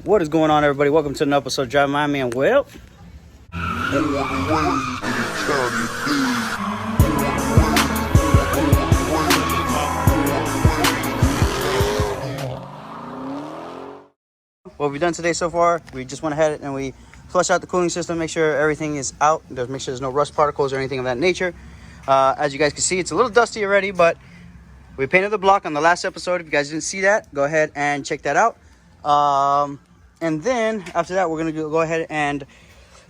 What is going on, everybody? Welcome to another episode of Drive Miami. And well, what we've done today so far, we just went ahead and we flushed out the cooling system, make sure everything is out, make sure there's no rust particles or anything of that nature. As you guys can see, it's a little dusty already, but we painted the block on the last episode. If you guys didn't see that, go ahead and check that out. And then after that, we're gonna go ahead and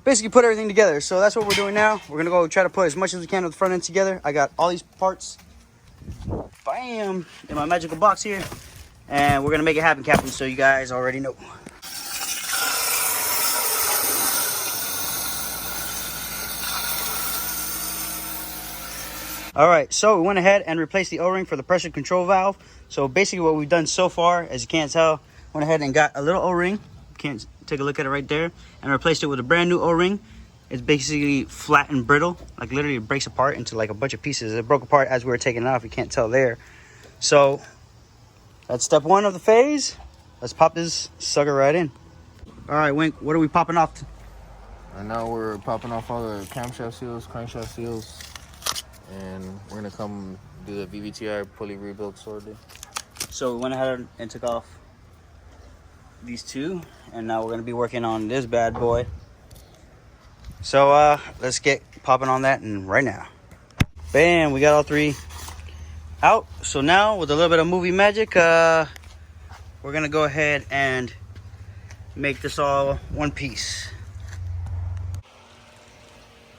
basically put everything together. So that's what we're doing now. We're gonna go try to put as much as we can of the front end together. I got all these parts, bam, in my magical box here, and we're gonna make it happen, Captain. So you guys already know. All right, so we went ahead and replaced the O-ring for the pressure control valve. So basically what we've done so far, as you can't tell, went ahead and got a little O-ring. You can't take a look at it right there, and replaced it with a brand new O-ring. It's basically flat and brittle, like literally it breaks apart into like a bunch of pieces. It broke apart as we were taking it off. You can't tell there. So that's step one of the phase. Let's pop this sucker right in. All right, Wink, what are we popping off? Right now we're popping off all the camshaft seals, crankshaft seals, and we're gonna come do the VVTi pulley rebuild shortly. So we went ahead and took off these two, and now we're gonna be working on this bad boy. So let's get popping on that, and right now, bam, we got all three out. So now with a little bit of movie magic, we're gonna go ahead and make this all one piece.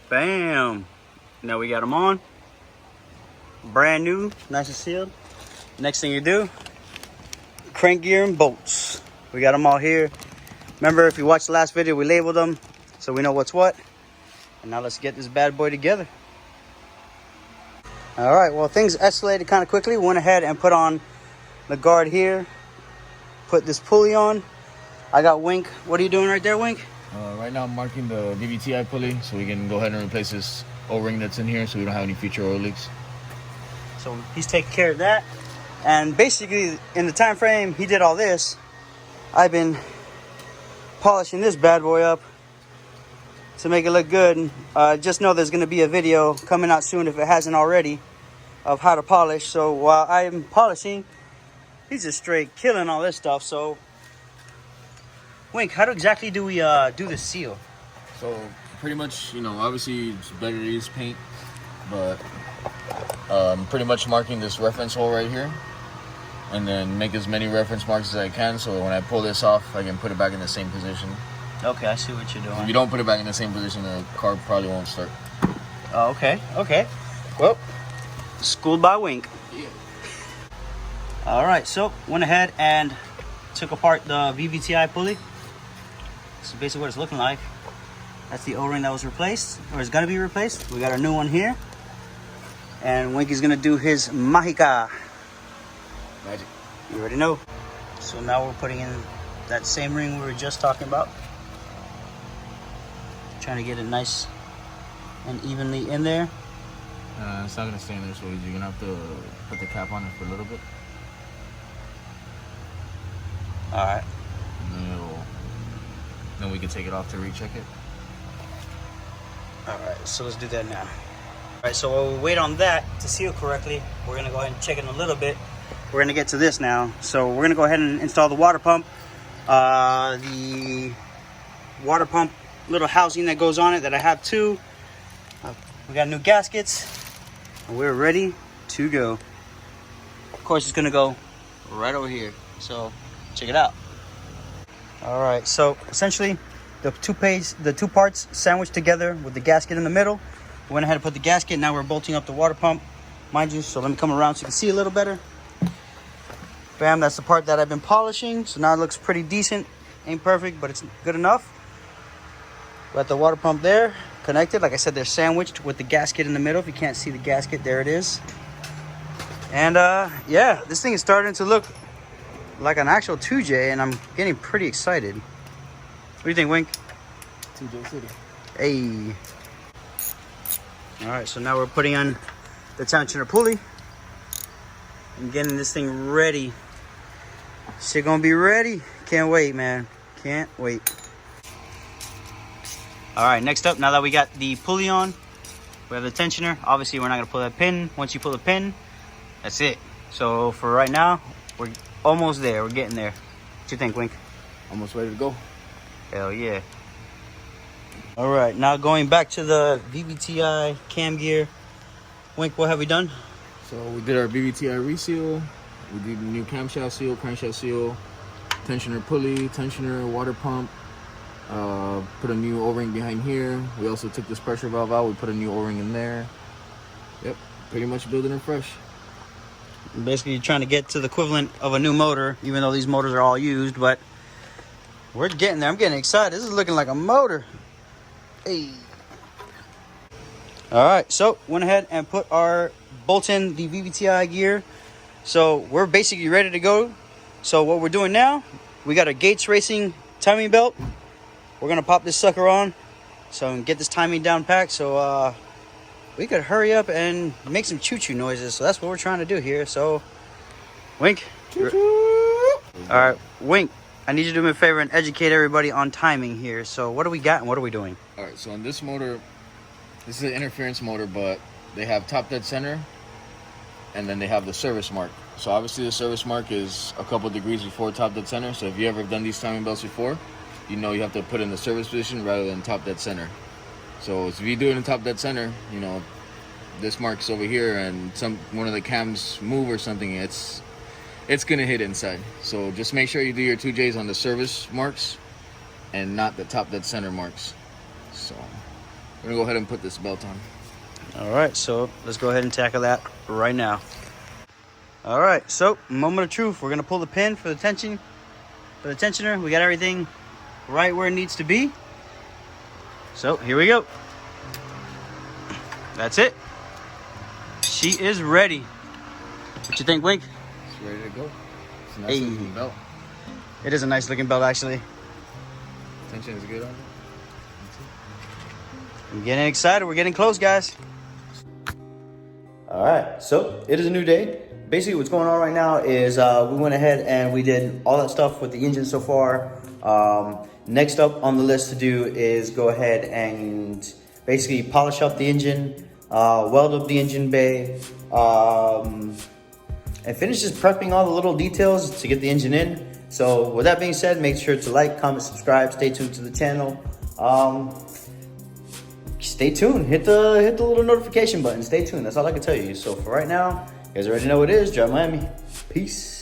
Bam, now we got them on, brand new, nice and sealed. Next thing you do, crank gear and bolts. We got them all here. Remember, if you watched the last video, we labeled them so we know what's what. And now let's get this bad boy together. All right, well, things escalated kind of quickly. We went ahead and put on the guard here, put this pulley on. I got Wink. What are you doing right there, Wink? Right now I'm marking the VVTi pulley so we can go ahead and replace this O-ring that's in here so we don't have any future oil leaks. So he's taking care of that. And basically, in the time frame he did all this, I've been polishing this bad boy up to make it look good. Just know there's going to be a video coming out soon, if it hasn't already, of how to polish. So while I'm polishing, he's just straight killing all this stuff. So Wink, how exactly do we do the seal? So pretty much, obviously it's better to use paint, but pretty much marking this reference hole right here, and then make as many reference marks as I can so when I pull this off, I can put it back in the same position. Okay, I see what you're doing. If you don't put it back in the same position, the car probably won't start. Oh, okay. Well, schooled by Wink. Yeah. All right, so went ahead and took apart the VVTi pulley. This is basically what it's looking like. That's the O-ring that was replaced, or is gonna be replaced. We got a new one here. And Winky's gonna do his Magica. Magic. You already know. So now we're putting in that same ring we were just talking about. Trying to get it nice and evenly in there. It's not gonna stay in there, so you're gonna have to put the cap on it for a little bit. All right. And then we can take it off to recheck it. All right, so let's do that now. All right, so while we wait on that to seal correctly, we're gonna go ahead and check it in a little bit. We're gonna get to this now. So we're gonna go ahead and install the water pump. The water pump little housing that goes on it that I have too. We got new gaskets, and we're ready to go. Of course, it's gonna go right over here. So check it out. All right, so essentially the two parts sandwiched together with the gasket in the middle. We went ahead and put the gasket. Now we're bolting up the water pump, mind you. So let me come around so you can see a little better. Bam, that's the part that I've been polishing. So now it looks pretty decent. Ain't perfect, but it's good enough. Got the water pump there connected. Like I said, they're sandwiched with the gasket in the middle. If you can't see the gasket, there it is. And yeah, this thing is starting to look like an actual 2J, and I'm getting pretty excited. What do you think, Wink? 2J City. Hey. All right, so now we're putting on the tensioner pulley and getting this thing ready. Shit gonna be ready. Can't wait, man. Can't wait. All right, next up, now that we got the pulley on, we have the tensioner. Obviously, we're not gonna pull that pin. Once you pull the pin, that's it. So for right now, we're almost there. We're getting there. What you think, Wink? Almost ready to go. Hell yeah. All right, now going back to the VVTi cam gear. Wink, what have we done? So we did our VVTi reseal. We did the new camshaft seal, crankshaft seal, tensioner pulley, tensioner, water pump. Put a new O-ring behind here. We also took this pressure valve out. We put a new O-ring in there. Yep, pretty much building it fresh. Basically trying to get to the equivalent of a new motor, even though these motors are all used, but we're getting there. I'm getting excited. This is looking like a motor. Hey. All right, so went ahead and put our bolt in the VVTi gear. So we're basically ready to go. So what we're doing now, we got a Gates Racing timing belt. We're gonna pop this sucker on so and get this timing down packed. So we could hurry up and make some choo-choo noises. So that's what we're trying to do here. So Wink. Choo-choo. All right, Wink, I need you to do me a favor and educate everybody on timing here. So what do we got and what are we doing? All right, so on this motor, this is an interference motor, but they have top dead center, and then they have the service mark. So obviously the service mark is a couple degrees before top dead center. So if you ever done these timing belts before, you know you have to put in the service position rather than top dead center. So if you do it in top dead center, you know, this mark's over here and one of the cams move or something, it's gonna hit inside. So just make sure you do your 2Js on the service marks and not the top dead center marks. So we're gonna go ahead and put this belt on. All right, so let's go ahead and tackle that right now. All right, so moment of truth. We're gonna pull the pin for the tension, for the tensioner. We got everything right where it needs to be. So here we go. That's it. She is ready. What you think, Wink? It's ready to go. It's a nice Hey. looking belt. It is a nice looking belt, actually. Tension is good on it. I'm getting excited. We're getting close, guys. All right, so it is a new day. Basically, what's going on right now is we went ahead and we did all that stuff with the engine so far. Next up on the list to do is go ahead and basically polish up the engine, weld up the engine bay, and finish just prepping all the little details to get the engine in. So with that being said, make sure to like, comment, subscribe, stay tuned to the channel. Stay tuned, hit the little notification button, stay tuned. That's all I can tell you. So for right now, you guys already know what it is. Drive Miami. Peace.